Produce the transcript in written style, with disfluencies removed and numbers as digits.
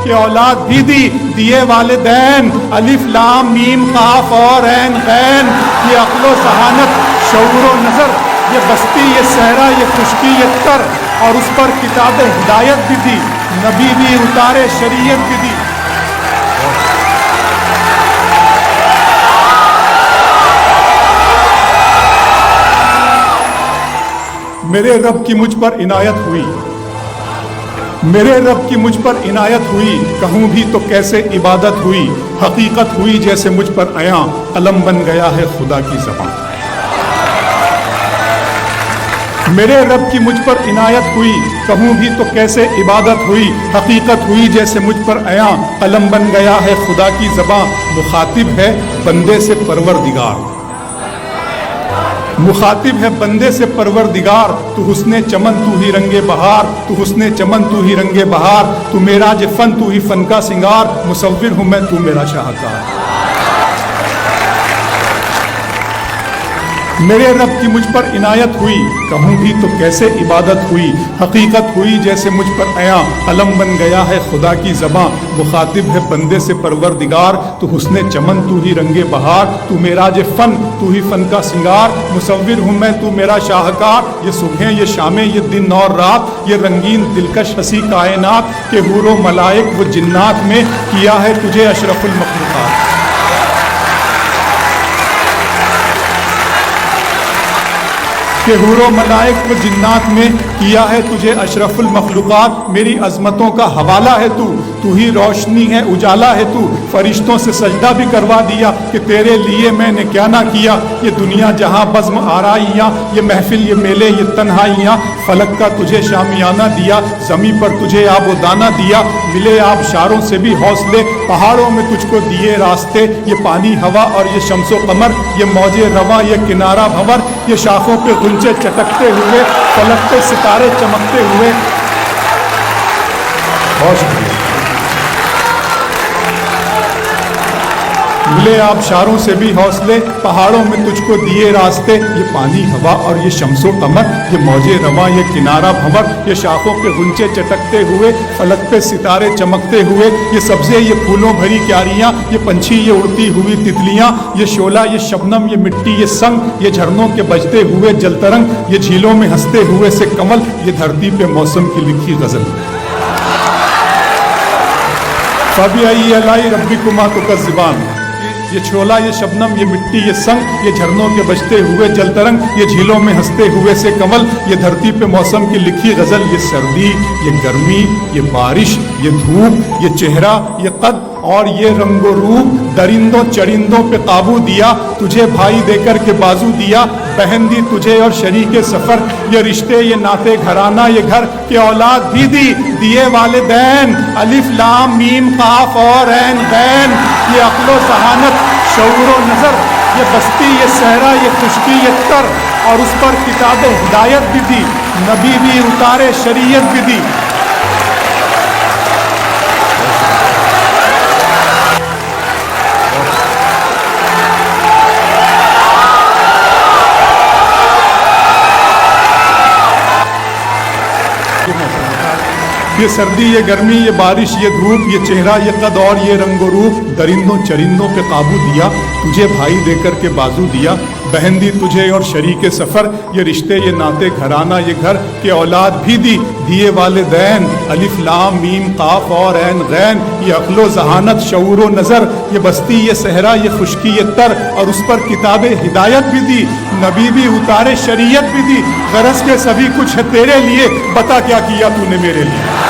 کہ اولاد بھی دی دیے والدین، الف لام میم قاف اور عین غین، یہ عقل و ذہانت شعور و نظر، یہ بستی یہ صحرا یہ خشکی یہ تر، اور اس پر کتاب ہدایت بھی دی، نبی بھی اتارے شریعت بھی دی۔ میرے رب کی مجھ پر عنایت ہوئی، میرے رب کی مجھ پر عنایت ہوئی، کہوں بھی تو کیسے عبادت ہوئی، حقیقت ہوئی جیسے مجھ پر عیاں، قلم بن گیا ہے خدا کی زبان۔ میرے رب کی مجھ پر عنایت ہوئی، کہوں بھی تو کیسے عبادت ہوئی، حقیقت ہوئی جیسے مجھ پر عیاں، قلم بن گیا ہے خدا کی زبان۔ مخاطب ہے بندے سے پروردگار، مخاطب ہے بندے سے پروردگار، تو حسن چمن تو ہی رنگ بہار، تو حسن چمن تو ہی رنگ بہار، تو معراج فن تو ہی فن کا سنگار، مصور ہوں میں تو میرا شاہکار۔ میرے رب کی مجھ پر عنایت ہوئی، کہوں بھی تو کیسے عبادت ہوئی، حقیقت ہوئی جیسے مجھ پر عیاں، قلم بن گیا ہے خدا کی زباں۔ مخاطب ہے بندے سے پروردگار، تو حسن چمن تو ہی رنگ بہار، تو معراج فن تو ہی فن کا سنگار، مصور ہوں میں تو میرا شاہکار۔ یہ صبحیں یہ شامیں یہ دن اور رات، یہ رنگین دلکش ہنسی کائنات، کہ حور و ملائک و جنات میں کیا ہے تجھے اشرف المخلوقات۔ کہ حور و ملائک و جنات میں کیا ہے تجھے اشرف المخلوقات۔ میری عظمتوں کا حوالہ ہے تو ہی روشنی ہے اجالا ہے تو، فرشتوں سے سجدہ بھی کروا دیا کہ تیرے لیے میں نے کیا نہ کیا۔ یہ دنیا جہاں بزم آرائیاں، یہ محفل یہ میلے یہ تنہائیاں، فلک کا تجھے شامیانہ دیا، زمین پر تجھے آب و دانہ دیا، ملے آبشاروں سے بھی حوصلے، پہاڑوں میں تجھ کو دیے راستے، یہ پانی ہوا اور یہ شمس و قمر، یہ موج رواں یہ کنارہ بھنور، یہ شاخوں پہ غنچے چٹکتے ہوئے، فلک پہ ستارے چمکتے ہوئے۔ بہت شکریہ۔ ملے آبشاروں سے بھی حوصلے، پہاڑوں میں تجھ کو دیے راستے، یہ پانی ہوا اور یہ شمس و قمر، یہ موج رواں یہ کنارہ بھنور، یہ شاخوں پہ غنچے چٹکتے ہوئے، فلک پہ ستارے چمکتے ہوئے، یہ سبزے یہ پھولوں بھری کیاریاں، یہ پنچھی یہ اڑتی ہوئی تتلیاں، یہ شعلہ یہ شبنم یہ مٹی یہ سنگ، یہ جھرنوں کے بجتے ہوئے جل ترنگ، یہ جھیلوں میں ہنستے ہوئے سے کمل، یہ دھرتی پہ موسم کی لکھی غزل۔ فَبِأَيِّ آلَاءِ رَبِّكُمَا تُكَذِّبَانِ، یہ چھولا یہ شبنم یہ مٹی یہ سنگ، یہ جھرنوں کے بجتے ہوئے جل ترنگ، یہ جھیلوں میں ہنستے ہوئے سے کمل، یہ دھرتی پہ موسم کی لکھی غزل۔ یہ سردی یہ گرمی یہ بارش یہ دھوپ یہ چہرہ یہ قد اور یہ رنگ و روپ، درندوں چرندوں پہ قابو دیا، تجھے بھائی دے کر کے بازو دیا، بہن دی تجھے اور شریک سفر، یہ رشتے یہ ناطے گھرانہ یہ گھر، کہ اولاد بھی دی دیے والدین، الف لام میم قاف اور عین غین، یہ عقل و ذہانت شعور و نظر، یہ بستی یہ صحرا یہ خشکی یہ تر، اور اس پر کتاب ہدایت بھی دی، نبی بھی اتارے شریعت بھی دی۔ یہ سردی یہ گرمی یہ بارش یہ دھوپ، یہ چہرہ یہ قد اور یہ رنگ و روپ، درندوں چرندوں پہ قابو دیا، تجھے بھائی دے کر کے بازو دیا، بہن دی تجھے اور شریک سفر، یہ رشتے یہ ناطے گھرانہ یہ گھر، کہ اولاد بھی دی دیے والدین، الف لام میم قاف اور عین غین، یہ عقل و ذہانت شعور و نظر، یہ بستی یہ صحرا یہ خشکی یہ تر، اور اس پر کتاب ہدایت بھی دی، نبی بھی اتارے شریعت بھی دی۔ غرض کے سبھی کچھ ہے تیرے لیے، بتا کیا کیا تو نے میرے لیے۔